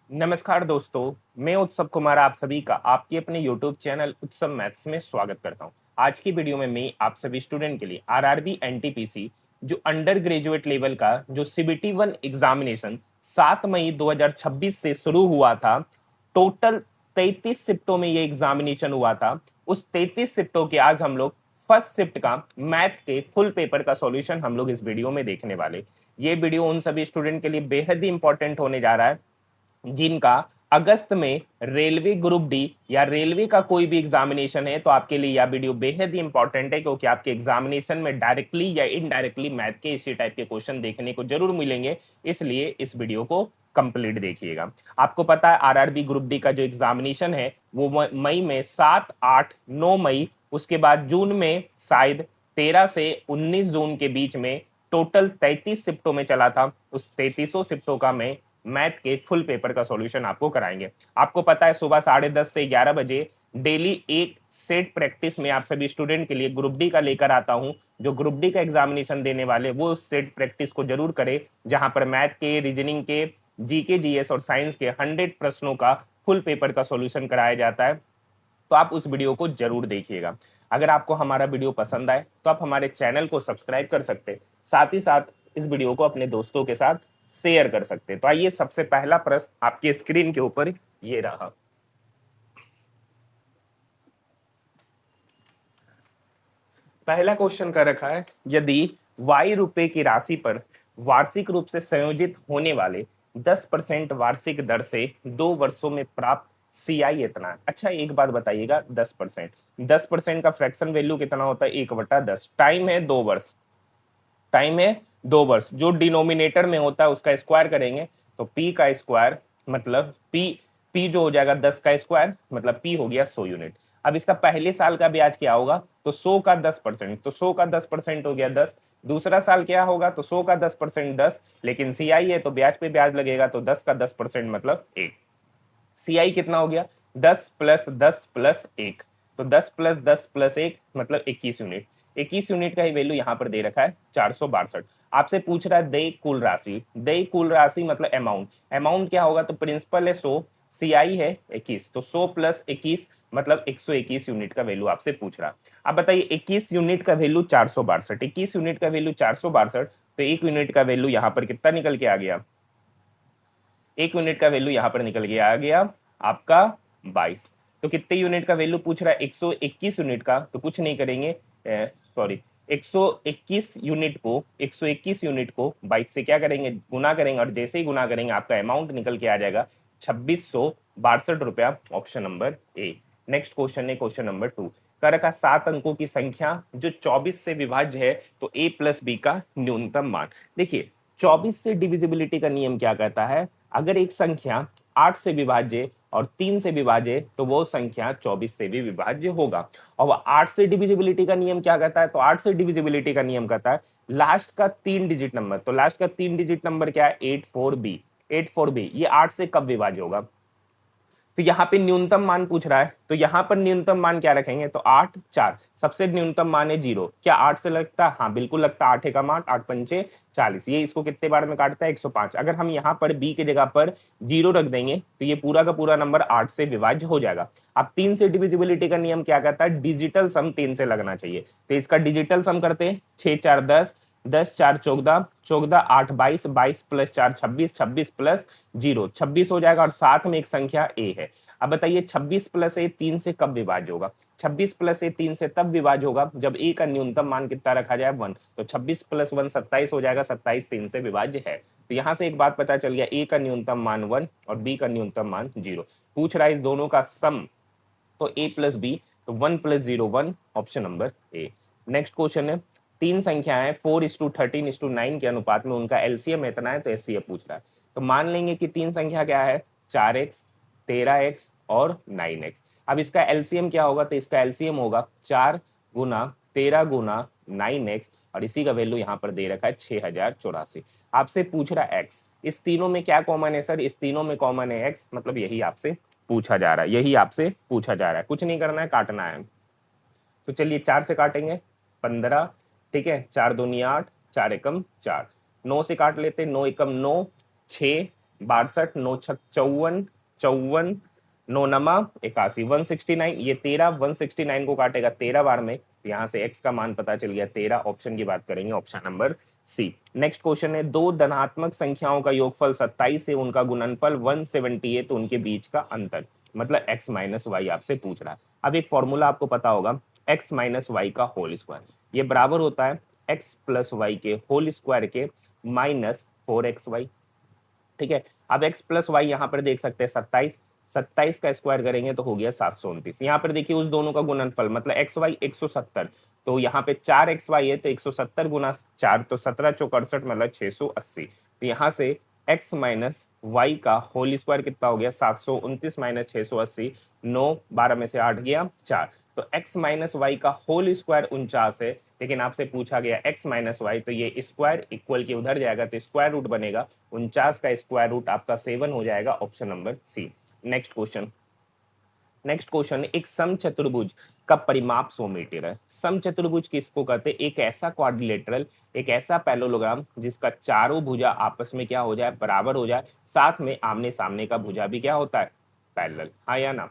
नमस्कार दोस्तों, मैं उत्सव कुमार आप सभी का आपके अपने YouTube चैनल उत्सव मैथ्स में स्वागत करता हूं। आज की वीडियो में मैं आप सभी स्टूडेंट के लिए आरआरबी एनटीपीसी जो अंडर ग्रेजुएट लेवल का जो सीबीटी 1 एग्जामिनेशन 7 मई 2026 से शुरू हुआ था। टोटल 33 शिफ्टों में ये एग्जामिनेशन हुआ था। उस 33 शिफ्टों के आज हम लोग फर्स्ट शिफ्ट का मैथ के फुल पेपर का सॉल्यूशन हम लोग इस वीडियो में देखने वाले। ये वीडियो उन सभी स्टूडेंट के लिए बेहद ही इंपॉर्टेंट होने जा रहा है जिनका अगस्त में रेलवे ग्रुप डी या रेलवे का कोई भी एग्जामिनेशन है। तो आपके लिए यह वीडियो बेहद ही इंपॉर्टेंट है क्योंकि आपके एग्जामिनेशन में डायरेक्टली या इनडायरेक्टली मैथ के इसी टाइप के क्वेश्चन देखने को जरूर मिलेंगे। इसलिए इस वीडियो को कंप्लीट देखिएगा। आपको पता है आरआरबी ग्रुप डी का जो एग्जामिनेशन है वो मई में 7, 8, 9 मई, उसके बाद जून में शायद 13 से 19 जून के बीच में टोटल 33 शिफ्टों में चला था। उस 33 शिफ्टों का मैं मैथ के फुल पेपर का सॉल्यूशन आपको कराएंगे। आपको पता है सुबह 10:30 से 11 बजे डेली एक सेट प्रैक्टिस में आप सभी स्टूडेंट के लिए ग्रुप डी का लेकर आता हूं। जो ग्रुप डी का एग्जामिनेशन देने वाले वो उस सेट प्रैक्टिस को जरूर करें, जहां पर मैथ के, रीजनिंग के, जीके, जीएस और साइंस के 100 प्रश्नों का फुल पेपर का सॉल्यूशन कराया जाता है। तो आप उस वीडियो को जरूर देखिएगा। अगर आपको हमारा वीडियो पसंद आए तो आप हमारे चैनल को सब्सक्राइब कर सकते हैं, साथ ही साथ इस वीडियो को अपने दोस्तों के साथ शेयर कर सकते हैं। तो आइए, सबसे पहला प्रश्न आपके स्क्रीन के ऊपर ये रहा। पहला क्वेश्चन कर रखा है, यदि y रुपए की राशि पर वार्षिक रूप से संयोजित होने वाले 10% वार्षिक दर से 2 वर्षों में प्राप्त CI इतना है। अच्छा, एक बात बताइएगा, 10% का फ्रैक्शन वैल्यू कितना होता है? 1/10। टाइम है 2 वर्ष। टाइम है 2 वर्ष। जो डिनोमिनेटर में होता है उसका स्क्वायर करेंगे तो p का स्क्वायर मतलब p जो हो जाएगा 10 का स्क्वायर मतलब p हो गया 100 यूनिट। अब इसका पहले साल का ब्याज क्या होगा? तो 100 का 10%, तो 100 का 10% हो गया 10। दूसरा साल क्या होगा? तो 100 का 10% 10, लेकिन CI है तो ब्याज पे ब्याज लगेगा, तो 10 का 10% मतलब 1। CI कितना हो गया? 10 प्लस 10 प्लस 1, तो 10 प्लस 10 प्लस 1 मतलब 21 यूनिट। 21 यूनिट का ही वैल्यू यहाँ पर दे रखा है 462। आपसे पूछ रहा है देय कुल राशि। देय कुल राशि मतलब अमाउंट। अमाउंट क्या होगा? तो प्रिंसिपल है 100, CI है 21, तो 100 प्लस 21 मतलब 121 यूनिट का वैल्यू आपसे पूछ रहा। अब बताइए, 21 यूनिट का वैल्यू 462, 21 यूनिट का वैल्यू 462, तो 1 यूनिट का वैल्यू यहाँ पर कितना निकल के आ गया? 1 यूनिट का वैल्यू यहां पर निकल के आ गया आपका 22। तो कितने यूनिट का वैल्यू पूछ रहा है? 121 यूनिट का। तो कुछ नहीं करेंगे, सॉरी, 121 यूनिट को 22 से क्या करेंगे? गुना करेंगे, और जैसे ही गुना करेंगे आपका अमाउंट निकल के आ जाएगा 2662 रुपया। Option number A. Next question है क्वेश्चन नंबर 2। कर रखा 7 अंकों की संख्या जो 24 से विभाज्य है, तो a प्लस बी का न्यूनतम मान। देखिए, 24 से डिविजिबिलिटी का नियम क्या कहता है? अगर एक संख्या 8 से विभाज्य और 3 से विभाज्य तो वो संख्या 24 से भी विभाज्य होगा। और 8 से डिविजिबिलिटी का नियम क्या कहता है? तो 8 से डिविजिबिलिटी का नियम कहता है लास्ट का 3 डिजिट नंबर। तो लास्ट का 3 डिजिट नंबर क्या है? 84B। 84B ये 8 से कब विभाज्य होगा? तो यहाँ पे न्यूनतम मान पूछ रहा है, तो यहाँ पर न्यूनतम मान क्या रखेंगे? तो 8, 4, सबसे न्यूनतम मान है 0। क्या 8 से लगता है? हाँ बिल्कुल लगता है। 8 का मान 8 पंचे 40, ये इसको कितने बार में काटता है? 105। अगर हम यहाँ पर बी की जगह पर 0 रख देंगे तो ये पूरा का पूरा नंबर 8 से विभाज्य हो जाएगा। अब 3 से डिविजिबिलिटी का नियम क्या कहता है? डिजिटल सम 3 से लगना चाहिए। तो इसका डिजिटल सम करते हैं, 6 4 10, 10 4 14, 14 8 22, 22 प्लस 4 26, 26 प्लस 0 26 हो जाएगा, और साथ में एक संख्या ए है। अब बताइए 26 प्लस ए 3 से कब विभाज्य होगा? 26 प्लस ए 3 से तब विभाज्य होगा जब ए का न्यूनतम मान कितना रखा जाए? 1। तो 26 प्लस 1 27 हो जाएगा, 27 3 से विभाज्य है। तो यहां से एक बात पता चल गया, ए का न्यूनतम मान 1 और बी का न्यूनतम मान 0। पूछ रहा है इस दोनों का सम, तो ए प्लस बी, तो 1 plus 0 1, option number A. Next question है, तीन संख्याएं 4:13:9 के अनुपात में उनका एलसीएम इतना है, तो एचसीएफ पूछ रहा है। तो मान लेंगे कि तीन संख्या क्या है? 4x, 13x और 9x। अब इसका एलसीएम क्या होगा? तो इसका एलसीएम होगा 4 गुना 13 गुना 9x, और इसी का वैल्यू यहाँ पर दे रखा है 6084। आपसे पूछ रहा है x, इस तीनों में क्या कॉमन है सर? इस तीनों में कॉमन है x, मतलब यही आपसे पूछा जा रहा है, यही आपसे पूछा जा रहा है। कुछ नहीं करना है, काटना है। तो चलिए 4 से काटेंगे 15, ठीक है, 4 दूनी 8, 4 एकम 4। 9 से काट लेते, 9 एकम 9, 6, 62, 9 छक 54, 54, 9 नमा 81, 169, ये 13, 169 को काटेगा 13 बार में, तो यहाँ से x का मान पता चल गया 13। ऑप्शन की बात करेंगे, option number C. Next question है, दो धनात्मक संख्याओं का योगफल 27 है, उनका गुणनफल 170 है, तो उनके बीच का अंतर मतलब x माइनस वाई आपसे पूछ रहा है। अब एक फॉर्मूला आपको पता होगा, x माइनस वाई का होल स्क्वायर, ये बराबर होता है x प्लस वाई के होल स्क्वायर के माइनस 4xy। ठीक है, अब x प्लस वाई यहाँ पर देख सकते हैं 27, 27 का स्क्वायर करेंगे तो हो गया 729। यहाँ पर देखिए उस दोनों का गुणनफल मतलब एक्स वाई 170, तो यहाँ पे 4xy है तो 170 गुना 4 तो 17 चौक 68 मतलब 680। तो यहाँ से x माइनस वाई का होल स्क्वायर कितना हो गया 729 माइनस 680, 9 12 में से 8 गया 4, तो x माइनस वाई का होल स्क्वायर 49 है, लेकिन आपसे पूछा गया x माइनस वाई, तो ये स्क्वायर इक्वल के उधर जाएगा तो स्क्वायर रूट बनेगा, 49 का स्क्वायर रूट आपका 7 हो जाएगा, option number C. Next question, next question, एक समचतुर्भुज का परिमाप 100 मीटर है। समचतुर्भुज किसको कहते हैं? एक ऐसा क्वाड्रिलेटरल, एक ऐसा पैरेललोग्राम जिसका चारों भुजा आपस में क्या हो जाए, बराबर हो जाए, साथ में आमने सामने का भुजा भी क्या होता है, पैरेलल, हाँ या ना।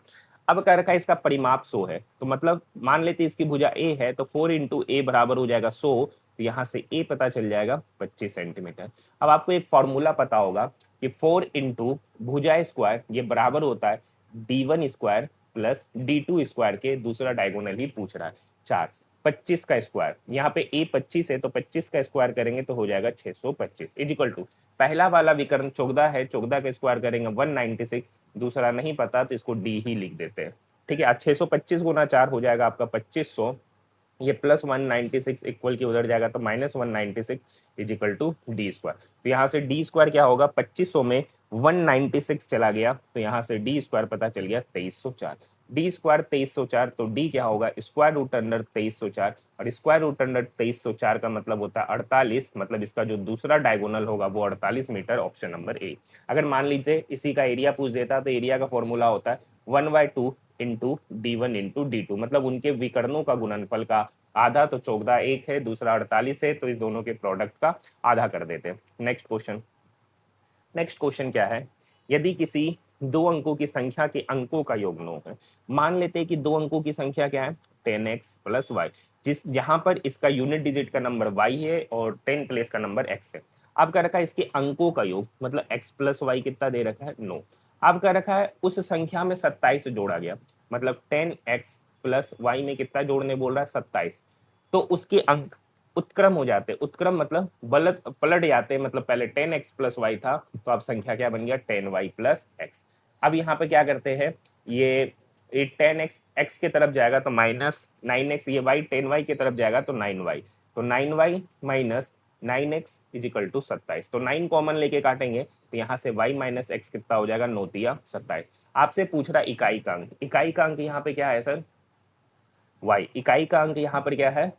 अब कह रखा है इसका परिमाप 100 है, तो मतलब मान लेते इसकी भुजा ए है, तो 4 इंटू ए बराबर हो जाएगा 100, तो यहाँ से ए पता चल जाएगा 25 सेंटीमीटर। अब आपको एक फॉर्मूला पता होगा कि 4 इंटू भुजा स्क्वायर ये बराबर होता है d1 square plus d2 square के, दूसरा डायगोनल ही पूछ रहा है 4, 25 का स्क्वायर, यहाँ पे a 25 है तो 25 का स्क्वायर करेंगे तो हो जाएगा 625 इज इक्वल टू, पहला वाला विकर्ण 14 है, 14 का स्क्वायर करेंगे 196, दूसरा नहीं पता तो इसको d ही लिख देते हैं। ठीक है, 625 गुना 4 हो जाएगा आपका 2500, ये प्लस 196 इक्वल की उधर जाएगा तो minus 196 is equal to D square. तो यहाँ से डी स्क्वायर क्या होगा, 2500 में 196 चला गया, तो यहाँ से डी स्क्वायर पता चल गया 2304, डी स्क्वायर 2304, तो डी क्या होगा स्क्वायर रूट अंडर 2304, और स्क्वायर रूट अंडर 2304 का मतलब होता है 48, मतलब इसका जो दूसरा डायगोनल होगा वो 48 मीटर, ऑप्शन नंबर ए। अगर मान लीजिए इसी का एरिया पूछ देता तो एरिया का फॉर्मूला होता है 1/2 इंटू डी1 इंटू डी2, मतलब उनके विकर्णों का गुणनफल का आधा, तो 14 एक है, दूसरा 48 है, तो इस दोनों के प्रोडक्ट का आधा कर देते हैं। नेक्स्ट क्वेश्चन, नेक्स्ट क्वेश्चन क्या है, यदि किसी दो अंकों की संख्या के अंकों का योग 9 है, मान लेते हैं कि दो अंकों की संख्या क्या है 10x प्लस वाई, जिस जहां पर इसका यूनिट डिजिट का नंबर y है और 10 प्लेस का नंबर x है। अब कह रखा है इसके अंकों का योग मतलब x प्लस वाई कितना दे रखा है 9। अब कह रखा है उस संख्या में 27 जोड़ा गया, मतलब 10x प्लस वाई में कितना जोड़ने बोल रहा है 27, तो उसके अंक उत्क्रम हो जाते, उत्क्रम मतलब बलत पलट जाते, मतलब पहले 10x प्लस वाई था, तो अब संख्या क्या बन गया 10y प्लस एक्स। अब यहाँ पे क्या करते हैं, ये 10x x के तरफ जाएगा तो माइनस 9x, ये y 10y की तरफ जाएगा तो 9y, तो 9y minus 9x is equal to 27, तो 9 कॉमन लेके काटेंगे तो यहाँ से y माइनस एक्स कितना हो जाएगा 9 तिया 27। आपसे पूछ रहा इकाई का अंक, इकाई का अंक यहाँ पे क्या है सर y, इकाई का अंक यहाँ पर क्या है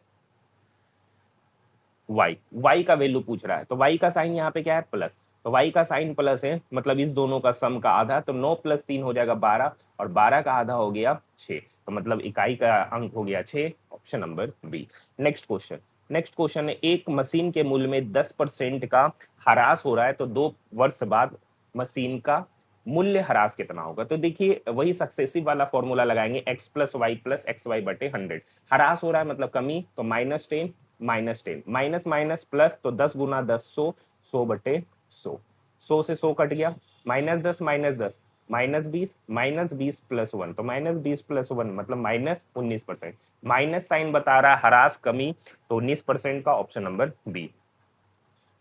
y, y का वैल्यू पूछ रहा है, तो y का साइन यहाँ पे क्या है प्लस, तो y का साइन प्लस है, मतलब इस दोनों का सम का आधा, तो 9 प्लस 3 हो जाएगा 12, और 12 का आधा हो गया 6, तो मतलब इकाई का अंक हो गया 6, option number B. Next question, next question है, एक मशीन के मूल्य में 10% का ह्रास हो रहा है, तो 2 वर्ष बाद मशीन का मूल्य ह्रास कितना होगा। तो देखिए वही सक्सेसिव वाला फॉर्मूला लगाएंगे, x plus Y plus X Y बटे 100, ह्रास हो रहा है मतलब कमी, तो -10 -10 माइनस माइनस प्लस, तो 10 गुना 10 100, 100 बटे 100, 100 से 100 कट गया, -10 -10 -20, -20 प्लस 1, तो -20 प्लस 1 मतलब -19%, माइनस साइन बता रहा है ह्रास कमी, तो 19% का option number B.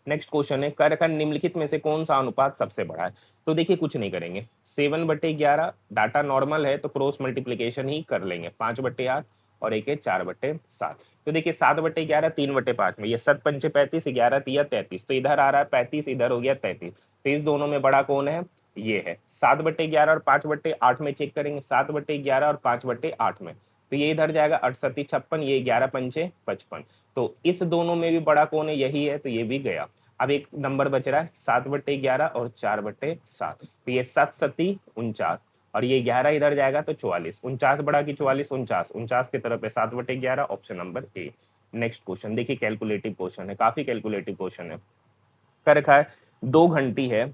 Next question है, कर रखा निम्नलिखित में से कौन सा अनुपात सबसे बड़ा है। तो देखिए कुछ नहीं करेंगे, 7/11 डाटा नॉर्मल है तो क्रॉस मल्टीप्लीकेशन ही कर लेंगे, 5/8 और एक है 4/7। तो देखिए 7/11 3/5 में, ये 7 पंचे 35, 11 तिया 33, तो इधर आ रहा है 35, इधर हो गया 33, तो इस दोनों में बड़ा कौन है, ये है। 7/11 और 5/8 में चेक करेंगे, 7/11 और 5/8 में, तो ये इधर जाएगा 68 56, ये 11 पंचे 55, तो इस दोनों में भी बड़ा कौन है, यही है, तो ये भी गया। अब एक नंबर बच रहा है 7/11 और 4/7, तो ये 7 सती 49, और ये 11 इधर जाएगा तो 44, 49 बड़ा की 44, 49 49 की तरफ है 7/11, option number A. Next question देखिए, कैलकुलेटिव क्वेश्चन है, काफी कैलकुलेटिव क्वेश्चन है। कर रखा है 2 घंटी है,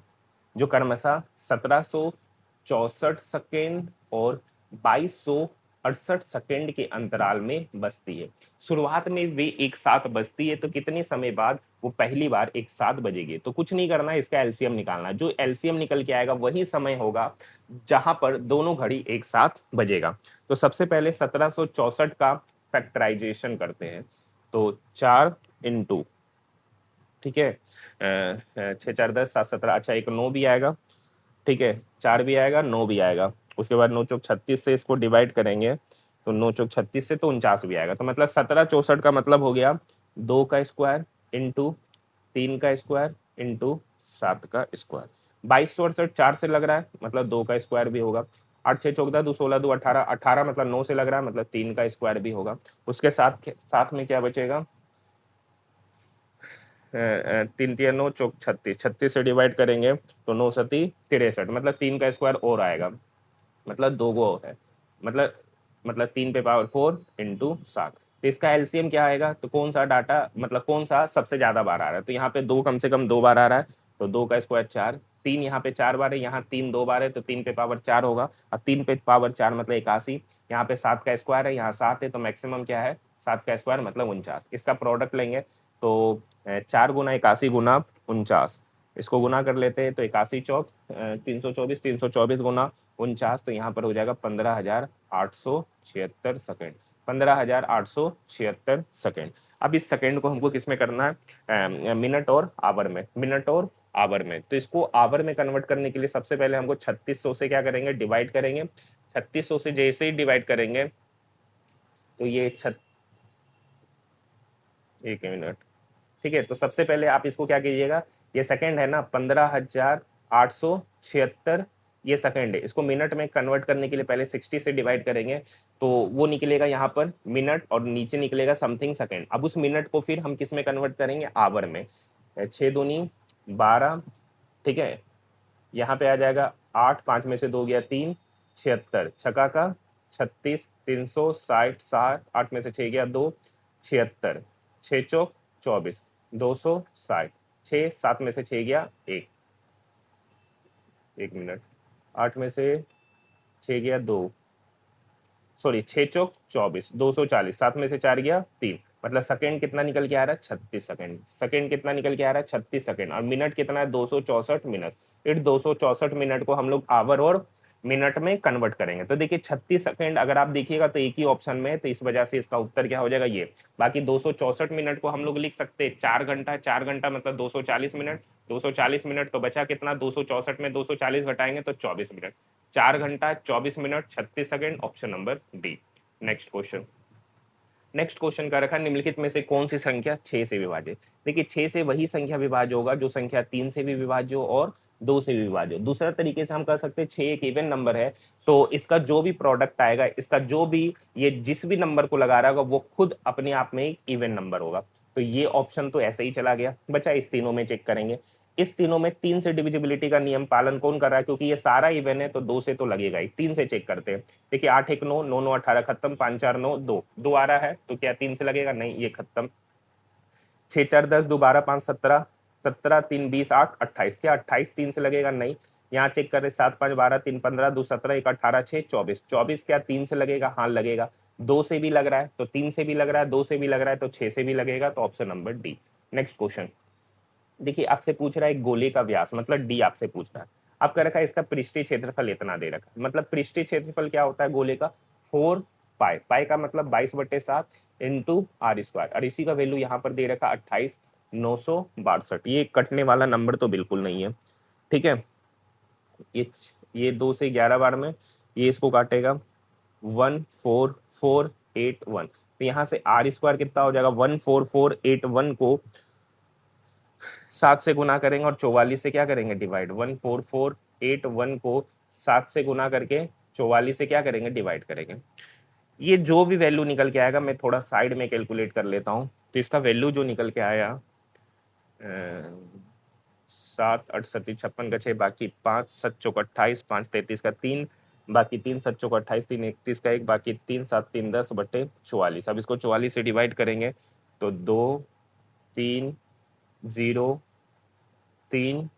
जो क्रमशः 1764 सेकेंड और 2268 सेकेंड के अंतराल में बजती है। शुरुआत में वे एक साथ बजती है, तो कितने समय बाद वो पहली बार एक साथ बजेगी? तो कुछ नहीं करना है, इसका एलसीएम निकालना है। जो एलसीएम निकल के आएगा वही समय होगा जहां पर दोनों घड़ी एक साथ बजेगा। तो सबसे पहले 1764 का फैक्टराइजेशन करते हैं। तो 4 इंटू, ठीक है, 6 4 10 7 17, अच्छा एक 9 भी आएगा, ठीक है, 4 भी आएगा, 9 भी आएगा। उसके बाद 9 चौक 36 से इसको डिवाइड करेंगे, तो 9 चौक 36 से तो 49 भी आएगा। तो मतलब 1764 का मतलब हो गया 2 का स्क्वायर इंटू 3 का स्क्वायर इंटू 7 का स्क्वायर। 2268 4 से लग रहा है, मतलब 2 का स्क्वायर भी होगा। 8 6 14 2 16 2 18, 18 मतलब 9 से लग रहा है, मतलब 3 का स्क्वायर भी होगा। उसके साथ साथ में क्या बचेगा? 3 3 9 चौक 36, 36 से डिवाइड करेंगे तो 9 सती 63, मतलब 3 का स्क्वायर और आएगा, मतलब 2 गो है, मतलब 3 पे पावर 4 इंटू 7। तो इसका एलसीएम क्या आएगा? तो कौन सा डाटा, मतलब कौन सा सबसे ज्यादा बार आ रहा है? तो यहाँ पे 2 कम से कम 2 बार आ रहा है, तो 2 का स्क्वायर 4, 3 यहाँ पे 4 बार है, यहाँ 3 2 बार है, तो 3 पे पावर 4 होगा, और 3 पे पावर 4 मतलब 81। यहाँ पे 7 का स्क्वायर है, यहाँ 7 है, तो मैक्सिमम क्या है? 7 का स्क्वायर मतलब 49। इसका प्रोडक्ट लेंगे तो 4 गुना 81 गुना 49, इसको गुना कर लेते हैं तो 81 चौक 324, 324 गुना 49, तो यहाँ पर हो जाएगा 15,876 सेकेंड, 15,876 सेकेंड। अब इस सेकेंड को हमको किस में करना है? मिनट और आवर में, मिनट और आवर में। तो इसको आवर में कन्वर्ट करने के लिए सबसे पहले हमको 3600 से क्या करेंगे? डिवाइड करेंगे। 3600 से जैसे ही डिवाइड करेंगे तो ये एक मिनट, ठीक है। तो सबसे पहले आप इसको क्या कीजिएगा, ये सेकंड है ना, 15,876 ये सेकंड है, इसको मिनट में कन्वर्ट करने के लिए पहले 60 से डिवाइड करेंगे, तो वो निकलेगा यहाँ पर मिनट और नीचे निकलेगा समथिंग सेकंड। अब उस मिनट को फिर हम किस में कन्वर्ट करेंगे? आवर में। 6 दूनी 12, ठीक है, यहाँ पे आ जाएगा 8, 5 में से 2 गया 3, 76 छका का 36, 360 60, 8 में से 6 गया 2, 76, 6 चौक 24, 260, 6 7 में से 6 गया 1, 1 मिनट, 8 में से 6 गया 2, सॉरी 6 चौक 24, 240, 7 में से 4 गया 3, मतलब सेकंड कितना निकल के आ रहा है? 36 सेकंड। सेकंड कितना निकल के आ रहा है? 36 सेकंड। और मिनट कितना है? 264 मिनट। इट 264 मिनट को हम लोग आवर और मिनट में कन्वर्ट करेंगे। तो देखिए 36 सेकंड अगर आप देखिएगा तो एक ही ऑप्शन में है, तो इस वजह से इसका उत्तर क्या हो जाएगा? ये। बाकी 264 मिनट को हम लोग लिख सकते हैं 4 घंटा, 4 घंटा मतलब 240 मिनट, 240 मिनट तो बचा कितना? 264 में 240 घटाएंगे तो 24 मिनट। 4 घंटा 24 minute 36 second, option number D. Next question. Next question का रखा, निम्नलिखित में से कौन सी संख्या 6 से विभाज्य? देखिए 6 से वही संख्या विभाज्य होगा जो संख्या 3 से भी विभाज्य हो और 2 से भी विभाज्य हो। दूसरा तरीके से हम कर सकते हैं, 6 एक इवन नंबर है, तो इसका जो भी प्रोडक्ट आएगा, इसका जो भी, ये जिस भी नंबर को लगा रहा होगा वो खुद अपने आप में एक इवन नंबर होगा। तो ये ऑप्शन तो ऐसे ही चला गया। बचा इस तीनों में चेक करेंगे। इस तीनों में 3 से डिविजिबिलिटी का नियम पालन कौन कर रहा है? क्योंकि ये सारा इवन है तो 2 से तो लगेगा ही। 3 से चेक करते हैं। देखिए 8 1 9, 9 9 18 खत्म, 5 4 9 2, 2 आ रहा है तो क्या 3 से लगेगा? नहीं, ये खत्म। 6 4 10, 2 12 5 17, 17 3 20 8 28, क्या 28 3 से लगेगा? नहीं। यहाँ चेक करें 7 5 12 3 15 2 17 1 18 6 24, 24 क्या 3 से लगेगा? हाँ लगेगा। 2 से भी लग रहा है तो 3 से भी लग रहा है, 2 से भी लग रहा है तो 6 से भी लगेगा, तो option number D. Next question. देखिए आपसे पूछ रहा है एक गोले का व्यास, मतलब डी आपसे पूछ रहा है। आपका रखा है इसका पृष्ठीय क्षेत्रफल इतना दे रखा है। मतलब पृष्ठीय क्षेत्रफल क्या होता है गोले का? 4 पाई, पाई का मतलब 22/7 इंटू आर स्क्वायर, और इसी का वैल्यू यहाँ पर दे रखा 28,962। ये कटने वाला नंबर तो बिल्कुल नहीं है, ठीक है। ये 2 से 11 बार में ये इसको काटेगा 14481, तो यहाँ से आर स्क्वायर कितना हो जाएगा? 14481 को 7 से गुना करेंगे और 44 से क्या करेंगे? डिवाइड। 14481 को 7 से गुना करके 44 से क्या करेंगे? डिवाइड करेंगे। ये जो भी वैल्यू निकल के आएगा, मैं थोड़ा साइड में कैलकुलेट कर लेता हूँ। तो इसका वैल्यू जो निकल के आया 7 8 7 56 का 6, बाकी 5 7 चौक 28, 5 33 का 3, बाकी 3 7 चौक 28, 3 31 का 1, बाकी 3 7 3 10/44। अब इसको 44 से डिवाइड करेंगे तो 2 3 0 3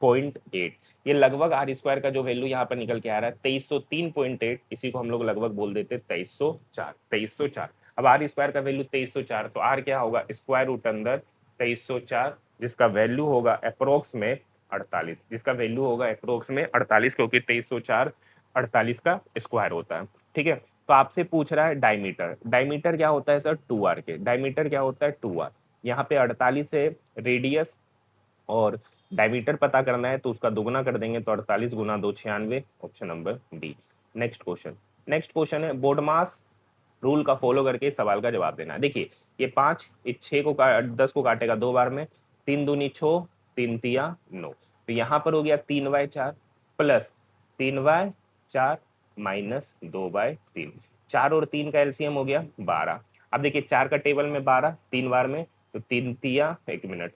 0.8। ये लगभग आर स्क्वायर का जो वैल्यू यहाँ पर निकल के आ रहा है 2303.8, इसी को हम लोग लगभग बोल देते 2304। अब आर स्क्वायर का वैल्यू 2304, तो आर क्या होगा, स्क्वायर रूट अंदर 2304, जिसका वैल्यू होगा अप्रोक्स में 48, जिसका वैल्यू होगा अप्रोक्स में 48, क्योंकि 2304 48 का स्क्वायर होता है। ठीक है, तो आपसे पूछ रहा है डायमीटर। डायमीटर क्या होता है सर, 2r के। डायमीटर क्या होता है, 2r। यहाँ पे 48 है रेडियस, और डायमीटर पता करना है तो उसका दुगुना कर देंगे, तो 48 गुना 2 96, option number D. Next question. Next question है बोर्ड मास रूल का फॉलो करके इस सवाल का जवाब देना है। देखिए ये 5 इस 6 को 10 को काटेगा 2 बार में, 3 दूनी 6, 3 तिया 9, तो यहाँ पर हो गया 3/4 प्लस 3/4 माइनस 2/3, 4 और 3 का एलसीएम हो गया 12। अब देखिए 4 का टेबल में 12 3 बार में, तो 3 तिया, एक मिनट,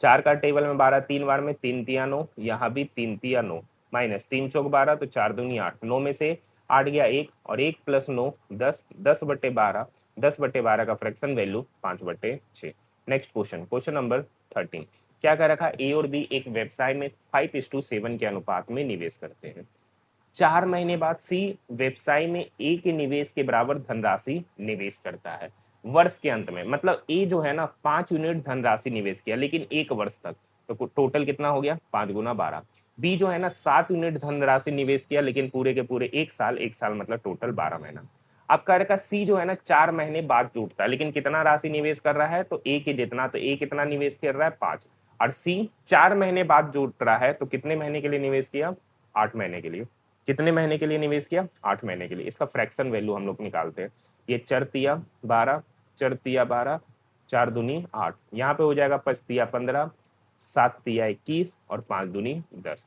4 का टेबल में 12 3 बार में, 3 तिया 9, यहाँ भी 3 तिया 9, माइनस 3 चौक 12, तो 4 दूनी 8, 9 में से 8 गया 1, और 1 प्लस 9 10, 10/12, 10/12 का fraction value 5/6। Next question, question number 13। क्या कर रखा, ए और बी एक व्यवसाय में 5:7 के अनुपात में निवेश करते हैं। 4 महीने बाद सी व्यवसाय में ए के निवेश के बराबर धनराशि निवेश करता है वर्ष के अंत में। मतलब ए जो है ना 5 यूनिट धनराशि निवेश किया, लेकिन 1 वर्ष तक, तो टोटल कितना हो गया, 5 × 12। बी जो है ना 7 यूनिट धनराशि निवेश किया, लेकिन पूरे के पूरे 1 साल, 1 साल मतलब टोटल 12 महीना। अब कह रखा सी जो है ना 4 महीने बाद जुटता है, लेकिन कितना राशि निवेश कर रहा है, तो ए के जितना, तो ए कितना निवेश कर रहा है 5, और सी 4 महीने बाद जुट रहा है, तो कितने महीने के लिए निवेश किया, 8 महीने के लिए। कितने महीने के लिए निवेश किया, 8 महीने के लिए। इसका फ्रैक्शन वैल्यू हम लोग निकालते हैं। ये 4 × 12, 4 × 12, 4 दूनी 8, यहाँ पे हो जाएगा 5 × 15, 7 × 21, और 5 दूनी 10।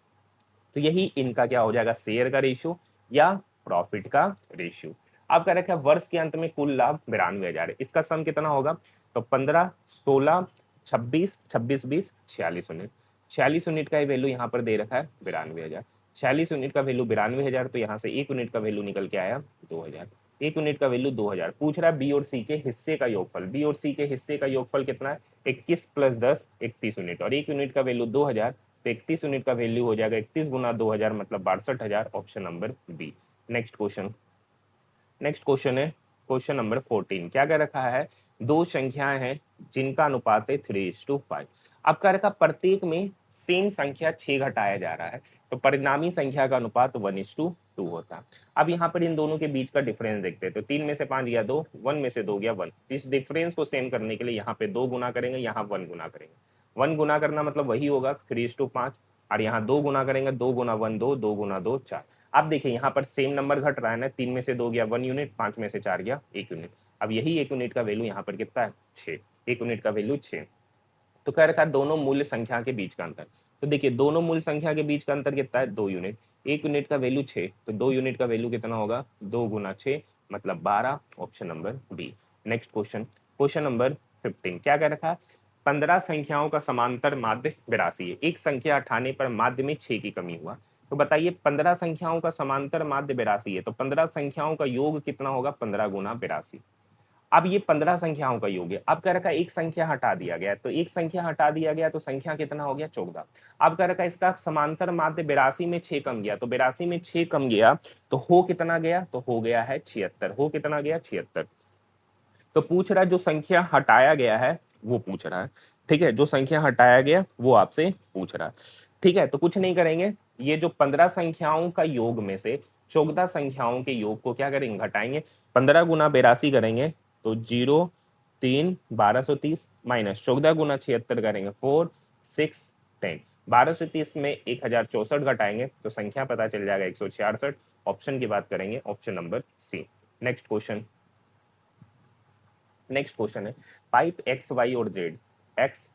तो यही इनका क्या हो जाएगा, शेयर का रेशियो या प्रॉफिट का रेशियो। अब कह रखा है वर्ष के अंत में कुल लाभ 92,000 है। इसका सम कितना होगा, तो 15, 16, 26, 26, 20, 46 यूनिट। 46 यूनिट का वैल्यू यहाँ पर दे रखा है 92,000। 46 यूनिट का वैल्यू 92,000, तो यहाँ से 1 यूनिट का वैल्यू निकल के आया 2,000। 1 यूनिट का वैल्यू 2,000। पूछ रहा है बी और सी के हिस्से का योगफल। बी और सी के हिस्से का योगफल कितना है, 21 + 10 31 यूनिट, और 1 यूनिट का वैल्यू 2,000, तो 31 यूनिट का वैल्यू हो जाएगा 31 × 2,000 मतलब 62,000, option number B. Next question. Next question है क्वेश्चन नंबर 14। क्या कह रखा है, दो संख्याएं हैं जिनका अनुपात है 3:5। अब कह रखा प्रत्येक में सेम संख्या 6 घटाया जा रहा है, तो परिणामी संख्या का अनुपात 1:2 होता है। अब यहाँ पर इन दोनों के बीच का डिफरेंस देखते हैं, तो 3 में से 5 गया 2, 1 में से 2 गया 1। इस डिफरेंस को सेम करने के लिए यहाँ पे 2 गुना करेंगे, यहाँ 1 गुना करेंगे। 1 गुना करना मतलब वही होगा 3:5, और यहाँ 2 गुना करेंगे, 2 × 1 2, 2 × 2 4। अब देखिए यहाँ पर सेम नंबर घट रहा है ना, 3 में से 2 गया 1 यूनिट, 5 में से 4 गया 1 यूनिट। अब यही 1 यूनिट का वैल्यू यहाँ पर कितना है, 6। 1 यूनिट का वैल्यू 6। तो कह रखा है दोनों मूल्य संख्या के बीच का अंतर। तो देखिए दोनों मूल्य संख्या के बीच का अंतर कितना है, 2 यूनिट। 1 यूनिट का वैल्यू 6, तो 2 यूनिट का वैल्यू कितना होगा, 2 × 6 मतलब 12, option number B. Next question, question number 15। क्या कह रखा है, 15 संख्याओं का समांतर माध्य 82 है। एक संख्या हटाने पर माध्य में 6 की कमी हुआ। तो बताइए 15 संख्याओं का समांतर माध्य 82 है, तो 15 संख्याओं का योग कितना होगा, 15 × 82। अब ये 15 संख्याओं का योग है। अब कह रखा है एक संख्या हटा दिया गया, तो एक संख्या हटा दिया गया तो संख्या कितना हो गया, 14। अब कह रखा है इसका समांतर माध्य 82 में 6 कम गया, तो 82 में 6 कम गया तो हो कितना गया, तो हो गया है 76। हो कितना गया, 76। तो पूछ रहा है जो संख्या हटाया गया है वो पूछ रहा है। ठीक है, जो संख्या हटाया गया वो आपसे पूछ रहा है। ठीक है, तो कुछ नहीं करेंगे, ये जो 15 संख्याओं का योग में से 14 संख्याओं के योग को क्या करेंगे, घटाएंगे। 15 × 82 करेंगे तो 0 3 1230, माइनस 14 × 76 करेंगे 4 6 10। 1230 में 1064 घटाएंगे तो संख्या पता चल जाएगा 166। ऑप्शन की बात करेंगे, option number C. Next question. Next question है पाइप एक्स वाई और Z, X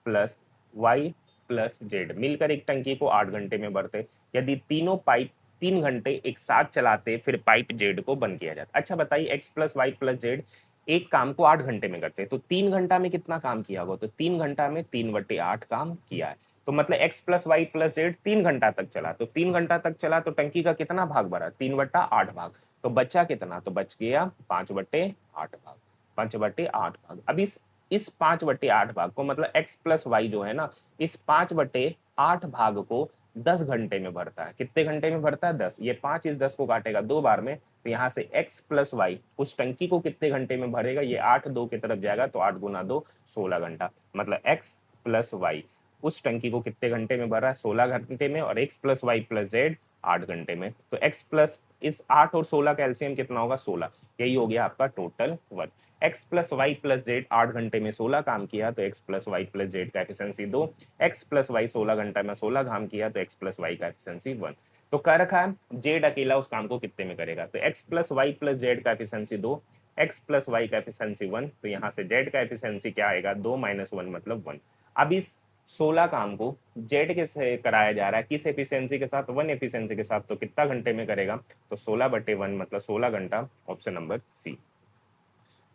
plus Y plus Z मिलकर एक टंकी को 8 घंटे में भरते। यदि तीनों पाइप 3 घंटे एक साथ चलाते फिर पाइप जेड को बंद किया जाता। अच्छा बताइए X plus Y plus Z एक काम को 8 घंटे में करते हैं, तो 3 घंटा में कितना काम किया होगा, तो 3 घंटा में 3/8 काम किया है। तो मतलब X plus Y plus Z 3 घंटा तक चला, तो 3 घंटा तक चला तो टंकी का कितना भाग भरा, 3/8 भाग। तो बचा कितना, तो बच गया 5/8 भाग। 5/8 भाग। अब इस इस 5/8 भाग को, मतलब x प्लस वाई जो है ना, इस 5/8 भाग को 10 घंटे में भरता है। कितने घंटे में भरता है? 10। ये 5 इस 10 को काटेगा 2 बार में, तो यहाँ से x प्लस वाई उस टंकी को कितने घंटे में भरेगा? ये 8 2 की तरफ जाएगा, तो 8 गुना 2 16 घंटा। मतलब x प्लस वाई उस टंकी को कितने घंटे में भर रहा है? 16 घंटे में। और x plus Y plus Z 8 घंटे में। तो x प्लस इस 8 और 16 का एलसीएम कितना होगा? 16। यही हो गया आपका total work. x plus Y plus Z 8 घंटे में 16 काम किया, तो x plus Y plus Z का एफिशिएंसी 2। x प्लस वाई 16 घंटा में 16 काम किया, तो x प्लस वाई का एफिशिएंसी 1। तो कह रखा है जेड अकेला उस काम को कितने में करेगा, तो x plus Y plus Z का एफिशिएंसी 2, x प्लस वाई का एफिशिएंसी 1। तो यहाँ से जेड का एफिशिएंसी क्या आएगा? 2 माइनस 1 मतलब 1। अब इस 16 काम को जेड के से कराया जा रहा है, किस एफिशिएंसी के साथ? 1 एफिशिएंसी के साथ। तो कितना घंटे में करेगा? तो 16/1 मतलब 16 घंटा। Option number C.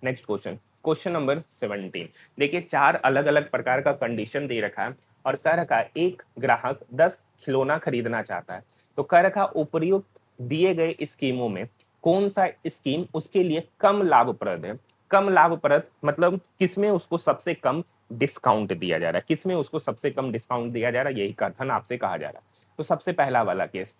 Next question, question number 17। देखिए 4 अलग अलग प्रकार का कंडीशन दे रखा है और कह रखा है एक ग्राहक 10 खिलौना खरीदना चाहता है। तो कह रखा उपयुक्त दिए गए स्कीमों में कौन सा स्कीम उसके लिए कम लाभप्रद है? कम लाभप्रद मतलब किसमें उसको सबसे कम डिस्काउंट दिया जा रहा है, किसमें उसको सबसे कम डिस्काउंट दिया जा रहा है, यही कथन आपसे कहा जा रहा है। तो सबसे पहला वाला केस,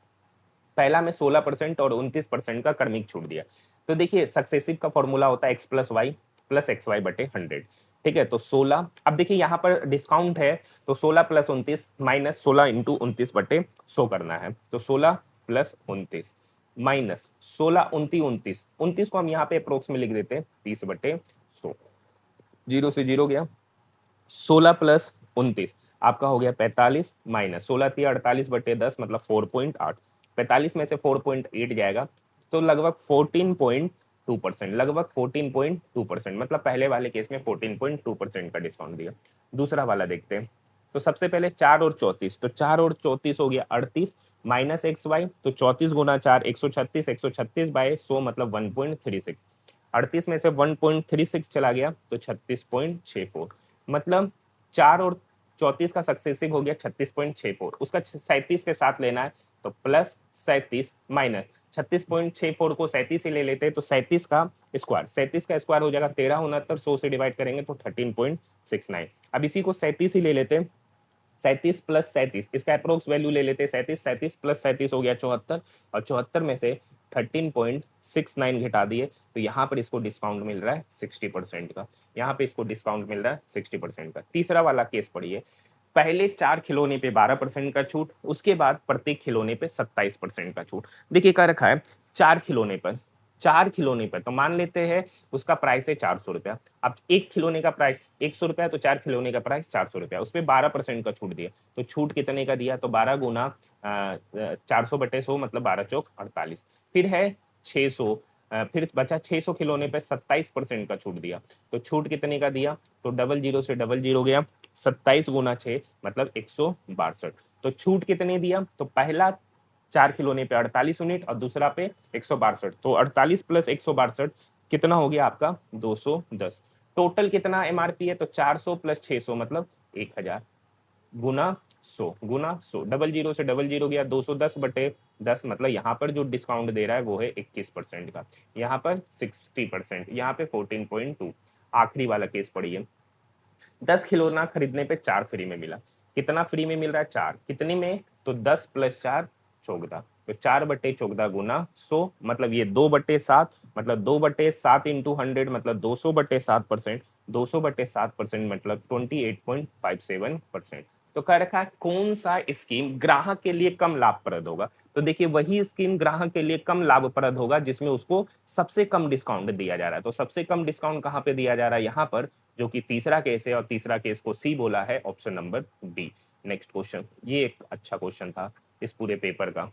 पहला में 16% और 29% का क्रमिक छूट दिया। तो देखिए सक्सेसिव का फॉर्मूला होता है x plus Y plus X Y बटे 100। ठीक है, तो 16, अब देखिए यहाँ पर डिस्काउंट है, तो 16 प्लस 29 माइनस 16 इंटू 29 बटे 100 करना है। तो 16 प्लस 29 माइनस 16 29 29 29 को हम यहाँ पे अप्रोक्स में लिख देते हैं 30 बटे 100। जीरो से जीरो गया, 16 प्लस 29 आपका हो गया 45 माइनस 16 थी 48 बटे 10 मतलब 4.8। 45 में से 4.8 जाएगा, तो लगभग 14.2%, लगभग 14.2%, मतलब पहले वाले केस में 14.2% का डिस्काउंट दिया। दूसरा वाला देखते हैं। तो सबसे पहले 4 और 34, तो 4 और 34 हो गया 38 माइनस एक्स वाई, तो 34 गुना 4 136, 136 बाय 100 मतलब 1.36। 38 में से 1.36 चला गया तो 36.64, मतलब 4 और 34 का सक्सेसिव हो गया 36.64। उसका 37 के साथ लेना है, तो प्लस 37 माइनस 36.64 को 37 ही ले लेते हैं, तो 37 का स्क्वायर, 37 का स्क्वायर हो जाएगा 1369, 100 से डिवाइड करेंगे तो 13.69। अब इसी को 37 ही ले लेते हैं, 37 प्लस 37 इसका अप्रोक्स वैल्यू ले लेते हैं 37, 37 प्लस 37 हो गया 74, और 74 में से 13.69 घटा दिए, तो यहाँ पर इसको डिस्काउंट मिल रहा है 60% का। यहाँ पे इसको डिस्काउंट मिल रहा है 60% का। तीसरा वाला केस पढ़िए, पहले 4 खिलौने पे 12% का छूट, उसके बाद प्रत्येक खिलौने पे 27% का छूट। देखिए क्या रखा है, 4 खिलौने पर, 4 खिलौने पर तो मान लेते हैं उसका प्राइस है 400 रुपया। अब एक खिलौने का प्राइस 100 रुपया, तो 4 खिलौने का प्राइस 400 रुपया, उस पर 12% का छूट दिया। तो छूट कितने का दिया, तो 12 गुना 400 बटे 100 मतलब 12 चौक 48। फिर है 600, फिर बचा 600 खिलौने पे 27% का छूट दिया। तो छूट कितने का दिया, तो डबल जीरो से डबल जीरो गया, 27 गुना 6 मतलब 162। तो छूट कितने दिया, तो पहला 4 खिलौने पे 48 यूनिट और दूसरा पे 162, तो 48 प्लस 162 कितना हो गया आपका 210। टोटल कितना एमआरपी है, तो 400 प्लस 600 मतलब 1000 गुना 100 गुना 100, डबल जीरो से डबल जीरो गया, 210 बटे 10 मतलब यहाँ पर जो डिस्काउंट दे रहा है वो है 21% का, यहाँ पर 60%, यहाँ पे 14.2। आखिरी वाला केस पढ़िए, 10 खिलौना खरीदने पे 4 फ्री में मिला। कितना फ्री में मिल रहा है, 4, कितने में, तो 10 प्लस 4 14, तो 4 बटे 14 गुना 100 मतलब ये 2/7 मतलब 2/7 इंटू 100 मतलब 200/7%, 200/7% मतलब 28.57%। तो कह रखा है कौन सा स्कीम ग्राहक के लिए कम लाभप्रद होगा, तो देखिए वही स्कीम ग्राहक के लिए कम लाभप्रद होगा जिसमें उसको सबसे कम डिस्काउंट दिया जा रहा है। तो सबसे कम डिस्काउंट कहाँ पे दिया जा रहा है, यहाँ पर, जो कि तीसरा केस है, और तीसरा केस को सी बोला है, option number D. Next question, ये एक अच्छा क्वेश्चन था इस पूरे पेपर का।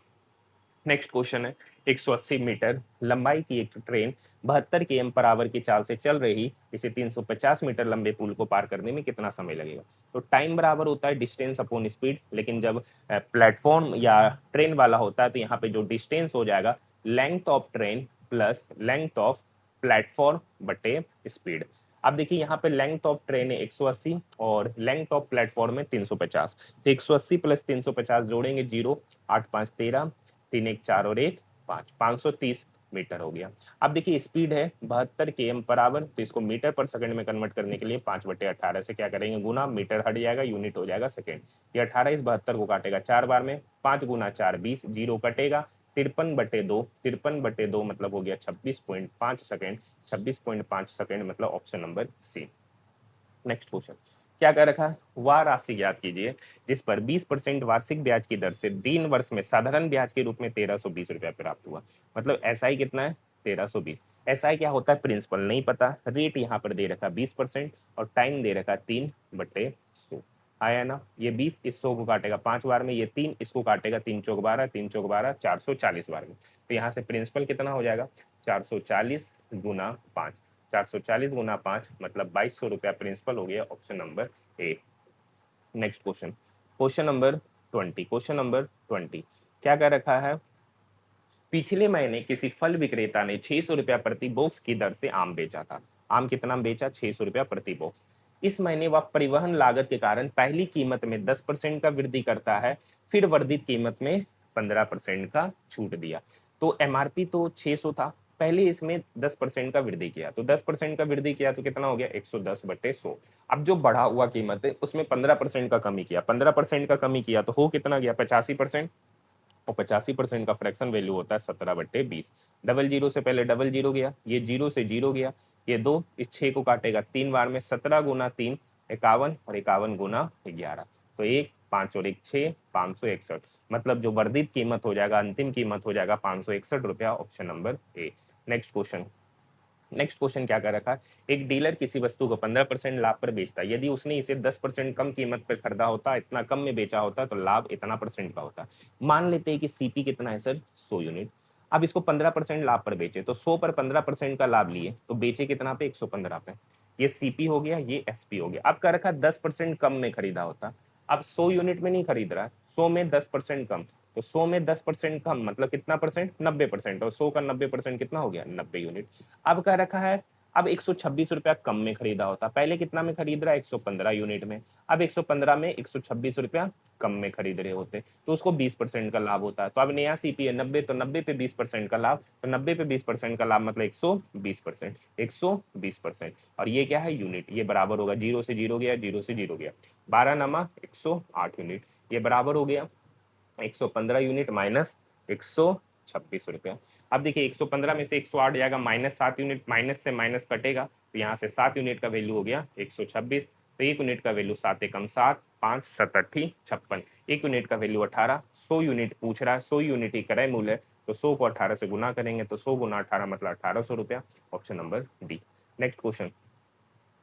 नेक्स्ट क्वेश्चन है, 180 मीटर लंबाई की एक ट्रेन 72 km पर आवर की चाल से चल रही, इसे 350 मीटर लंबे पुल को पार करने में कितना समय लगेगा। तो टाइम बराबर होता है डिस्टेंस अपॉन स्पीड, लेकिन जब प्लेटफॉर्म या ट्रेन वाला होता है तो यहाँ पे जो डिस्टेंस हो जाएगा length of train plus length of platform बटे स्पीड। अब देखिए यहाँ पे लेंथ ऑफ ट्रेन है 180 और लेंथ ऑफ प्लेटफॉर्म है 350, तो 180 प्लस 350 जोड़ेंगे 0, 8 5 13, 3 1 4 और 1 5, 530 मीटर हो गया। अब देखिए स्पीड है 72 km पर आवर, तो इसको मीटर पर सेकंड में कन्वर्ट करने के लिए 5/18 से क्या करेंगे गुना, मीटर हट जाएगा, यूनिट हो जाएगा सेकंड। ये 18 इस 72 को काटेगा 4 बार में, 5 गुना 4 20, जीरो कटेगा, 53/2, 53/2 मतलब हो गया 26.5 सेकंड, 26.5 सेकंड मतलब option number C. Next question क्या कर रखा है, वह राशि ज्ञात कीजिए जिस पर 20% वार्षिक ब्याज की दर से 3 वर्ष में साधारण ब्याज के रूप में 1320 रुपया प्राप्त हुआ। मतलब एसआई कितना है 1320। एसआई क्या होता है प्रिंसिपल नहीं पता, रेट यहाँ पर दे रखा 20% और टाइम दे रखा 3/100। आया ना, ये 20 इस 100 को काटेगा 5 बार में, ये 3 इसको काटेगा 3 चौक 12, 3 चौक 12, 440 बार में। तो यहाँ से प्रिंसिपल कितना हो जाएगा 440 गुना 5, 440 गुना 5 मतलब 2200 रुपया प्रिंसिपल हो गया, option number A. Next question, question number 20, question number 20 क्या कह रखा है, पिछले महीने किसी फल विक्रेता ने 600 रुपया प्रति बॉक्स की दर से आम बेचा था। आम कितना बेचा 600 रुपया प्रति बॉक्स। इस महीने वह परिवहन लागत के कारण पहली कीमत में 10% का वृद्धि करता है, फिर वर्धित कीमत में 15% का छूट दिया। तो एमआरपी तो 600 था, पहले इसमें 10% का वृद्धि किया, तो 10% का वृद्धि किया तो कितना हो गया 110/100। अब जो बढ़ा हुआ कीमत है उसमें 15% का कमी किया, 15% का कमी किया तो हो कितना गया 85%, और 85% का फ्रैक्शन वैल्यू होता है 17/20। डबल जीरो से पहले डबल जीरो गया, ये जीरो से जीरो गया, ये 2 इस 6 को काटेगा 3 बार में, 17 गुना 3 51 और 51 गुना 11, तो 1 5 और 1 6 561, मतलब जो वर्धित कीमत हो जाएगा अंतिम कीमत हो जाएगा 561 रुपया, option number A. Next question, next question क्या कर रखा है, एक डीलर किसी वस्तु को 15% लाभ पर बेचता है, यदि उसने इसे 10% कम कीमत पर खरीदा होता, इतना कम में बेचा होता तो लाभ इतना परसेंट का होता। मान लेते हैं कि सीपी कितना है सर 100 यूनिट, अब इसको 15% लाभ पर बेचे, तो 100 पर 15% का लाभ लिए तो बेचे कितना पे 115 पे। ये सीपी हो गया, ये एसपी हो गया। अब कह रखा 10% कम में खरीदा होता, अब 100 यूनिट में नहीं खरीद रहा, 100 में 10% कम, तो 100 में 10% कम मतलब कितना परसेंट 90%, और 100 का 90% कितना हो गया 90 यूनिट। अब कह रखा है अब 126 रुपया कम में खरीदा होता, पहले कितना में खरीद रहा है 115 यूनिट में, अब 115 में 126 रुपया कम में खरीद रहे होते तो उसको 20% का लाभ होता है। तो अब नया सीपी है 90, तो 90 पे 20% का लाभ, तो 90 पे 20% का लाभ मतलब 120%, 120%, और ये क्या है यूनिट, ये बराबर होगा, जीरो से जीरो गया, जीरो से जीरो गया, 12 नमा 108 यूनिट, ये बराबर हो गया 115 यूनिट माइनस 126 रुपया। अब देखिए 115 में से 108 जाएगा -7 यूनिट, माइनस से माइनस कटेगा, तो यहाँ से 7 यूनिट का वैल्यू हो गया 126, तो 1 यूनिट का वैल्यू 7 एकम 7, 5 7 8 56, 1 यूनिट का वैल्यू 18, 100 यूनिट पूछ रहा है, 100 यूनिट ही क्रय मूल्य है, तो 100 को 18 से गुना करेंगे तो 100 गुना 18 मतलब 1800 रुपया, option number D. Next question,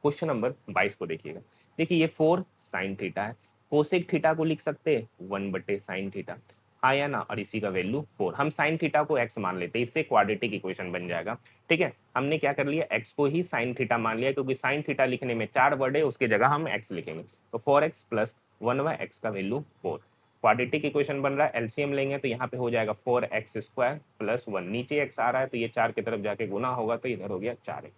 question number 22 को देखिएगा। देखिए ये 4 साइन थीटा है, कोसेक थीटा को लिख सकते हैं 1/साइन थीटा, हाँ या ना, और इसी का वैल्यू 4। हम साइन थीटा को x मान लेते हैं, इससे क्वाड्रेटिक इक्वेशन बन जाएगा। ठीक है, हमने क्या कर लिया x को ही साइन थीटा मान लिया, क्योंकि साइन थीटा लिखने में 4 वर्ड है, उसकी जगह हम x लिखेंगे, तो 4x प्लस 1/x का वैल्यू 4। क्वाड्रेटिक इक्वेशन बन रहा है, एलसीएम लेंगे तो यहाँ पे हो जाएगा 4x² प्लस 1, नीचे x आ रहा है तो ये 4 की तरफ जाके गुना होगा, तो इधर हो गया 4x,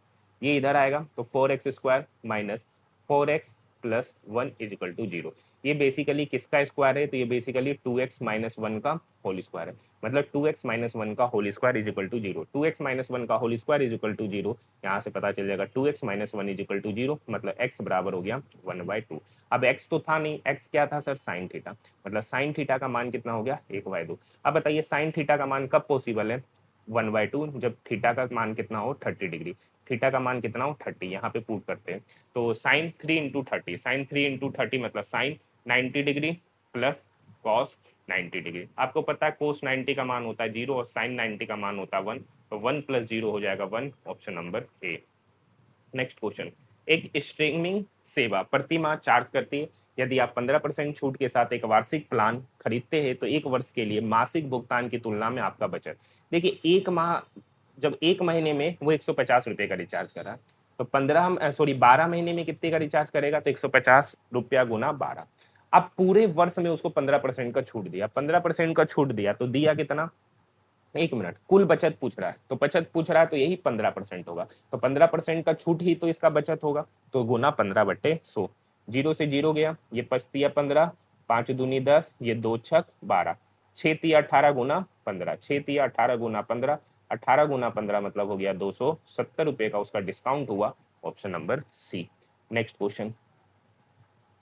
ये इधर आएगा तो 4x² minus 4x plus 1 is equal to 0। ये बेसिकली किसका स्क्वायर है, तो ये बेसिकली 2x माइनस 1 का होल स्क्वायर है, मतलब 2x माइनस 1 का whole square is equal to 0, 2x minus 1 का whole square is equal to 0, यहाँ से पता चल जाएगा 2x minus 1 is equal to 0, मतलब x बराबर हो गया 1/2। अब x तो था नहीं, x क्या था सर साइन थीटा, मतलब साइन थीटा का मान कितना हो गया 1/2। अब बताइए साइन थीटा का मान कब पॉसिबल है 1/2, जब थीटा का मान कितना हो 30 डिग्री, थीटा का मान कितना हो 30, यहाँ पे पुट करते हैं, तो साइन 3 इंटू 30, साइन 3 इंटू 30 मतलब sine 90 degree plus cos 90 degree. आपको पता है कोस 90 का मान होता है 0 और साइन 90 का मान होता है 1, तो 1 प्लस 0 हो जाएगा 1, option number A. Next question, एक स्ट्रीमिंग सेवा प्रति माह चार्ज करती है, यदि आप 15% छूट के साथ एक वार्षिक प्लान खरीदते हैं तो एक वर्ष के लिए मासिक भुगतान की तुलना में आपका बचत, देखिए एक माह, जब एक महीने में वो 150 रुपये का रिचार्ज कर रहा है, तो 12 महीने में कितने का रिचार्ज करेगा, तो 150 रुपया गुना 12। अब पूरे वर्ष में उसको 15% का छूट दिया, 15% का छूट दिया तो दिया कितना, 1 मिनट, कुल बचत पूछ रहा है, तो बचत पूछ रहा है तो यही 15% होगा, तो 15% का छूट ही तो इसका बचत होगा, तो गुना 15/100, जीरो से जीरो गया, ये 5×3 = 15, 5×2 = 10, ये 2×6 = 12, 6×3 = 18 गुना 15, 6×3 = 18 गुना 15, 18 गुना 15 मतलब हो गया 270 रुपए का उसका डिस्काउंट हुआ, option number C. Next question,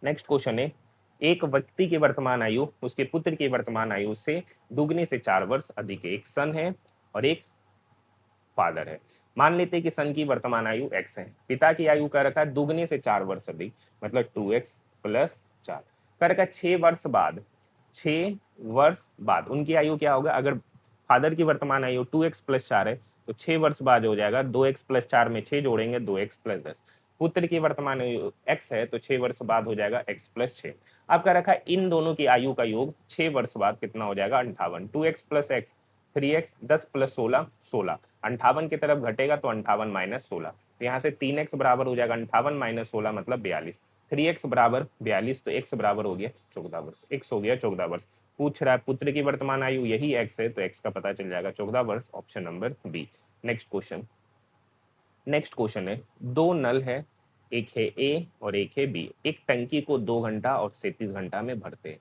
next question है, एक व्यक्ति की वर्तमान आयु उसके पुत्र की वर्तमान आयु से दुगने से 4 वर्ष अधिक है। एक सन है और एक फादर है। मान लेते हैं कि सन की वर्तमान आयु x है, पिता की आयु का रखा है दुगने से 4 वर्ष अधिक, मतलब 2x प्लस 4 का रखा 6 वर्ष बाद, 6 वर्ष बाद उनकी आयु क्या होगा? अगर फादर की वर्तमान आयु 2x प्लस 4 है तो 6 वर्ष बाद हो जाएगा 2x प्लस 4 में 6 जोड़ेंगे 2x प्लस 10। पुत्र की वर्तमान आयु x है तो 6 वर्ष बाद हो जाएगा x प्लस 6। आपका रखा है इन दोनों की आयु का योग 6 वर्ष बाद कितना हो जाएगा? 58। 2x plus x 3x 10 plus 16 16, 58 की तरफ घटेगा तो 58 माइनस 16, तो यहाँ से 3x बराबर हो जाएगा 58 माइनस 16 मतलब 42। 3x बराबर 42 तो x बराबर हो गया 14 वर्ष, x हो गया 14 वर्ष। पूछ रहा है पुत्र की वर्तमान आयु यही x है तो x का पता चल जाएगा 14 वर्ष, option number B. Next question, next question है, दो नल है, एक है ए और एक है बी, एक टंकी को 2 घंटा और 37 घंटा में भरते हैं।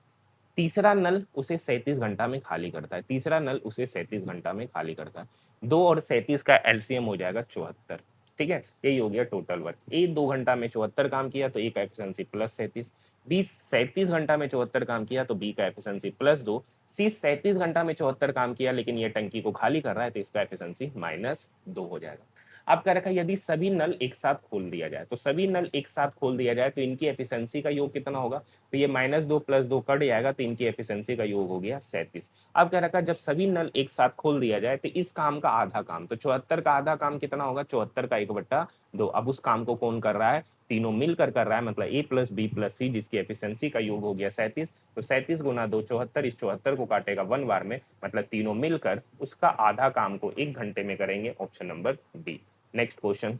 तीसरा नल उसे 37 घंटा में खाली करता है, तीसरा नल उसे 37 घंटा में खाली करता है। 2 और 37 का एलसीएम हो जाएगा 74। ठीक है, यही हो गया टोटल वर्क। ए 2 घंटा में 74 काम किया तो ए का एफिशिएंसी प्लस 37, बी 37 घंटा में 74 काम किया तो बी का एफिशिएंसी प्लस 2, सी 37 घंटा में 74 काम किया लेकिन ये टंकी को खाली कर रहा है तो इसका एफिशिएंसी माइनस 2 हो जाएगा। अब क्या रखा है, यदि सभी नल एक साथ खोल दिया जाए, तो सभी नल एक साथ खोल दिया जाए तो इनकी एफिशिएंसी का योग कितना होगा? तो ये -2 + 2 कट जाएगा तो इनकी एफिशिएंसी का योग हो गया 37। अब क्या रखा, जब सभी नल एक साथ खोल दिया जाए तो इस काम का आधा काम, तो 74 का आधा काम कितना होगा? 74 का 1/2। अब उस काम को कौन कर रहा है? तीनों मिलकर कर रहा है, मतलब ए प्लस बी प्लस सी, जिसकी एफिशिएंसी का योग हो गया 37। तो 37 गुना 2 74, इस 74 को काटेगा 1 बार में, मतलब तीनों मिलकर उसका आधा काम को 1 घंटे में करेंगे, option number D. Next question,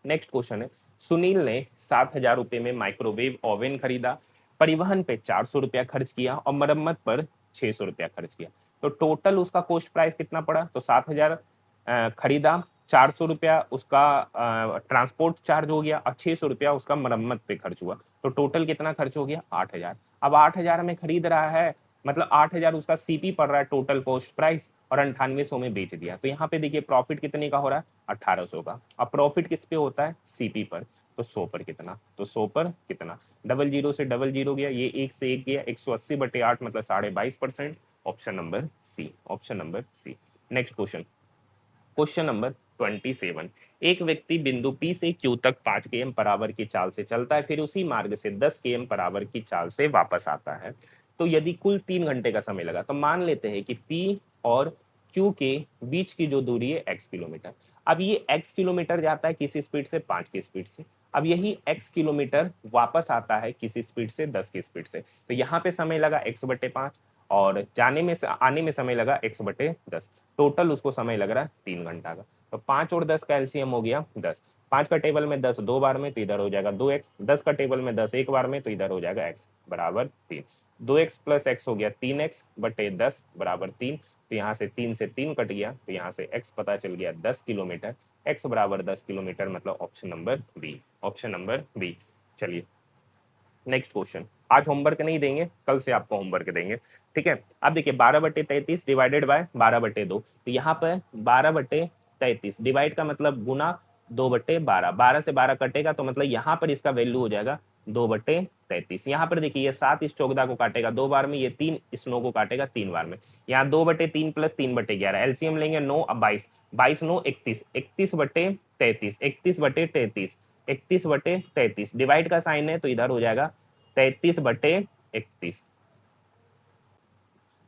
next question है, सुनील ने 7,000 रुपए में माइक्रोवेव ओवन खरीदा, परिवहन पे 400 रुपया खर्च किया और मरम्मत पर 600 रुपया खर्च किया। तो टोटल उसका कॉस्ट प्राइस कितना पड़ा? तो 7,000 खरीदा, 400 रुपया उसका ट्रांसपोर्ट चार्ज हो गया और 600 रुपया उसका मरम्मत पे खर्च हुआ। तो टोटल कितना खर्च हो गया? 8,000। अब 8,000 में खरीद रहा है, मतलब 8,000 उसका सीपी पड़ रहा है टोटल कॉस्ट प्राइस, और 9800 में बेच दिया। तो यहाँ पे देखिए प्रॉफिट कितने का हो रहा है? 1800 का। अब प्रॉफिट किस पे होता है? सीपी पर। तो 100 पर कितना? तो 100 पर कितना? डबल जीरो से डबल जीरो गया, ये 1 से 1 गया, 180/8 मतलब 22.5%, option number C, option number C. Next question, question number 27। एक व्यक्ति बिंदु P से Q तक 5 km पर आवर की चाल से चलता है, फिर उसी मार्ग से 10 km पर आवर की चाल से वापस आता है। तो यदि कुल 3 घंटे का समय लगा, तो मान लेते हैं कि P और Q के बीच की जो दूरी है x किलोमीटर। अब ये x किलोमीटर जाता है किसी स्पीड से? 5 की स्पीड से। अब यही x किलोमीटर वापस आता है किसी स्पीड से? 10 की स्पीड से। तो यहाँ पे समय लगा x/5 और जाने में से आने में समय लगा x/10। टोटल उसको समय लग रहा है 3 घंटा का। तो 5 और 10 का एलसीएम हो गया 10। 5 का टेबल में 10 2 बार में तो इधर हो जाएगा 2x, 10 का टेबल में 10 एक बार में तो इधर हो जाएगा x बराबर 3। 2x प्लस x हो गया 3x/10 बराबर 3। तो यहाँ से 3 से 3 कट गया तो यहाँ से x पता चल गया 10 किलोमीटर, x बराबर 10 किलोमीटर, मतलब option number B, option number B. चलिए नेक्स्ट क्वेश्चन, आज होमवर्क नहीं देंगे, कल से आपको होमवर्क देंगे। ठीक है, अब देखिए 12/33 डिवाइडेड बाय 12/2, तो यहाँ पर 12/33 डिवाइड का मतलब गुना 2/12, 12 से 12 कटेगा तो मतलब यहाँ पर इसका वैल्यू हो जाएगा 2/33। यहाँ पर देखिए ये 7 इस 14 को काटेगा 2 बार में, ये 3 इस 9 को काटेगा 3 बार में। यहाँ 2/3 प्लस 3/11, एलसीएम लेंगे 9 अब 22, 22 9 31, 31/33, 31/33, 31/33 डिवाइड का साइन है तो इधर हो जाएगा 33/31।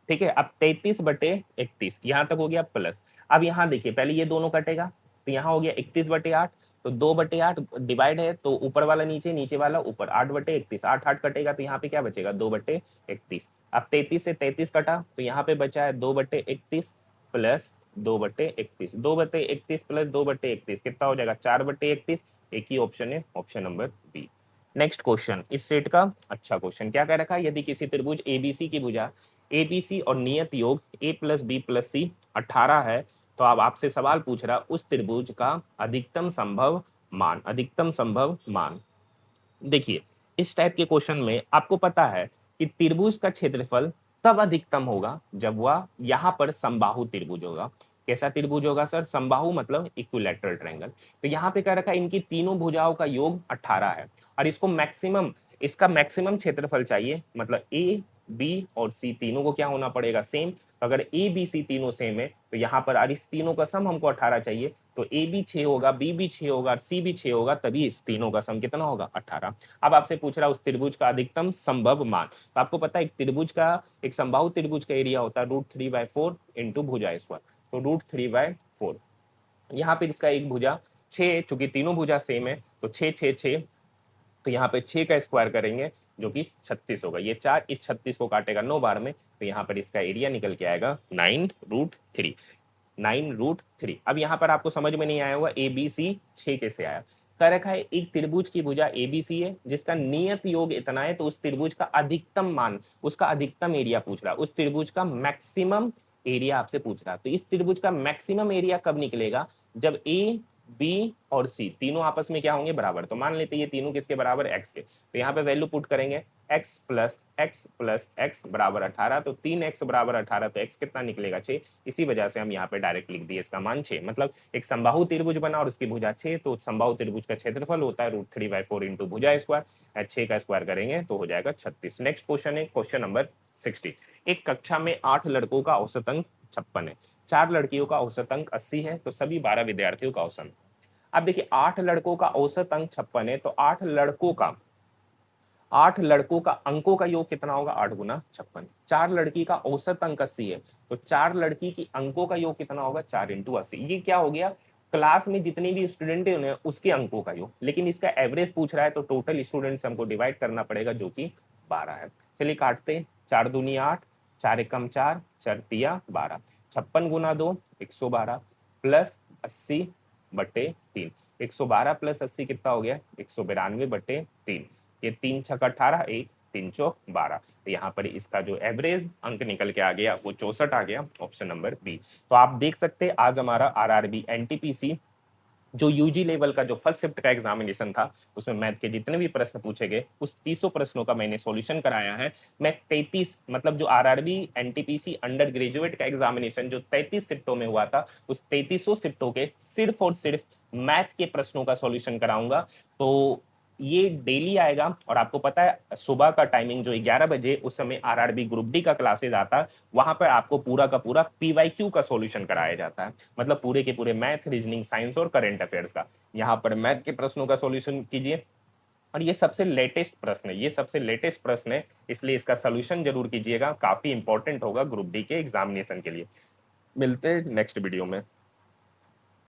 ठीक है, अब 33/31 यहां तक हो गया प्लस। अब यहाँ देखिए पहले ये दोनों कटेगा तो यहाँ हो गया 31/8, तो 2/8 डिवाइड है तो ऊपर वाला नीचे, नीचे वाला ऊपर, 8/31, 8 8 कटेगा तो यहाँ पे क्या बचेगा? 2/31। अब 33 से 33 कटा तो यहाँ पे बचा है 2/31 प्लस 2/31, 2/31 प्लस 2/31 कितना हो जाएगा? 4/31। एक ही ऑप्शन है, option number B. Next question, इस सेट का अच्छा क्वेश्चन क्या कह रखा है, यदि किसी त्रिभुज एबीसी की भुजा एबीसी और नियत योग a प्लस बी प्लस सी 18 है, तो अब आपसे सवाल पूछ रहा उस त्रिभुज का अधिकतम संभव मान, अधिकतम संभव मान। देखिए इस टाइप के क्वेश्चन में आपको पता है कि त्रिभुज का क्षेत्रफल तब अधिकतम होगा जब वह यहाँ पर समबाहु त्रिभुज होगा। कैसा त्रिभुज होगा सर? समबाहु मतलब इक्विलैटरल ट्रायंगल। तो यहाँ पे कह रखा है इनकी तीनों भुजाओं का योग 18 है और इसका मैक्सिमम क्षेत्रफल चाहिए, मतलब ए बी और सी तीनों को क्या होना पड़ेगा? सेम। तो अगर ए बी सी तीनों सेम है तो यहाँ पर और इस तीनों का सम हमको 18 चाहिए, तो ए भी 6 होगा, बी भी 6 होगा और सी भी 6 होगा, तभी इस तीनों का सम कितना होगा? 18। अब आपसे पूछ रहा है उस त्रिभुज का अधिकतम संभव मान। तो आपको पता है एक समबाहु त्रिभुज का एरिया होता है √3/4 इंटू भुजा स्क्वायर, तो √3/4। यहाँ पे इसका एक भुजा 6, चूंकि तीनों भुजा सेम है तो 6 6 6, तो यहाँ पे 6 का स्क्वायर करेंगे जो कि 36 होगा। ये 4 इस 36 को काटेगा 9 बार में, तो यहाँ पर इसका एरिया निकल के आएगा 9√3। 9√3। अब यहाँ पर आपको समझ में नहीं आया होगा ए बी सी 6 कैसे आया। कह रखा है एक त्रिभुज की भुजा ए बी सी है जिसका नियत योग इतना है, तो उस त्रिभुज का अधिकतम मान, उसका अधिकतम एरिया पूछ रहा है, उस त्रिभुज का मैक्सिमम एरिया आपसे पूछ रहा है। तो इस त्रिभुज का मैक्सिमम एरिया कब निकलेगा? जब ए बी और सी तीनों आपस में क्या होंगे? बराबर। तो मान लेते हैं ये तीनों किसके बराबर? एक्स के। तो यहाँ पे वैल्यू पुट करेंगे x plus x plus x बराबर 18, तो 3x बराबर 18, तो x कितना निकलेगा? 6। इसी वजह से हम यहाँ पे डायरेक्ट लिख दिए इसका मान 6। मतलब एक समबाहु त्रिभुज बना और उसकी भुजा 6, तो समबाहु त्रिभुज का क्षेत्रफल होता है √3/4 इंटू भुजा स्क्वायर, 6 का स्क्वायर करेंगे तो हो जाएगा 36। नेक्स्ट क्वेश्चन है क्वेश्चन नंबर 60। एक कक्षा में 8 लड़कों का औसत अंक 56 है, 4 लड़कियों का औसत अंक 80 है, तो सभी 12 विद्यार्थियों का औसत। अब देखिए 8 लड़कों का औसत अंक 56 है, तो 8 लड़कों का अंकों का योग कितना होगा? 8 गुना 56। 4 लड़की का औसत अंक 80 है, तो 4 लड़की की अंकों का योग कितना होगा? 4 इंटू 80। ये क्या हो गया? क्लास में जितने भी स्टूडेंट है उसके अंकों का योग, लेकिन इसका एवरेज पूछ रहा है तो टोटल स्टूडेंट से हमको डिवाइड करना पड़ेगा जो कि 12 है। चलिए काटते, 4 दूनी 8, 4 एकम 4, 4 तिया 12, 56 गुना 2 112 प्लस 80/3। 112 प्लस 80 कितना हो गया? 192/3। ये 3 छक 18, 1 3 चौक 12। तो यहाँ पर इसका जो एवरेज अंक निकल के आ गया वो 64 आ गया, ऑप्शन नंबर बी। तो आप देख सकते हैं आज हमारा आरआरबी एनटीपीसी जो यूजी लेवल का जो फर्स्ट शिफ्ट का एग्जामिनेशन था, उसमें मैथ के जितने भी प्रश्न पूछे गए उस 300 प्रश्नों का मैंने सॉल्यूशन कराया है। मैं 33 मतलब जो आरआरबी एनटीपीसी अंडर ग्रेजुएट का एग्जामिनेशन जो 33 शिफ्टों में हुआ था, उस 3300 शिफ्टों के सिर्फ और सिर्फ मैथ के प्रश्नों का सॉल्यूशन कराऊंगा। तो ये डेली आएगा और आपको पता है सुबह का टाइमिंग जो 11 बजे उस समय आरआरबी ग्रुप डी का क्लासेज आता है, वहां पर आपको पूरा का पूरा पीवाईक्यू का सॉल्यूशन कराया जाता है, मतलब पूरे के पूरे मैथ, रीजनिंग, साइंस और करंट अफेयर्स का। यहाँ पर मैथ के प्रश्नों का सॉल्यूशन कीजिए और ये सबसे लेटेस्ट प्रश्न है, ये सबसे लेटेस्ट प्रश्न है, इसलिए इसका सॉल्यूशन जरूर कीजिएगा, काफी इंपॉर्टेंट होगा ग्रुप डी के एग्जामिनेशन के लिए। मिलते हैं नेक्स्ट वीडियो में।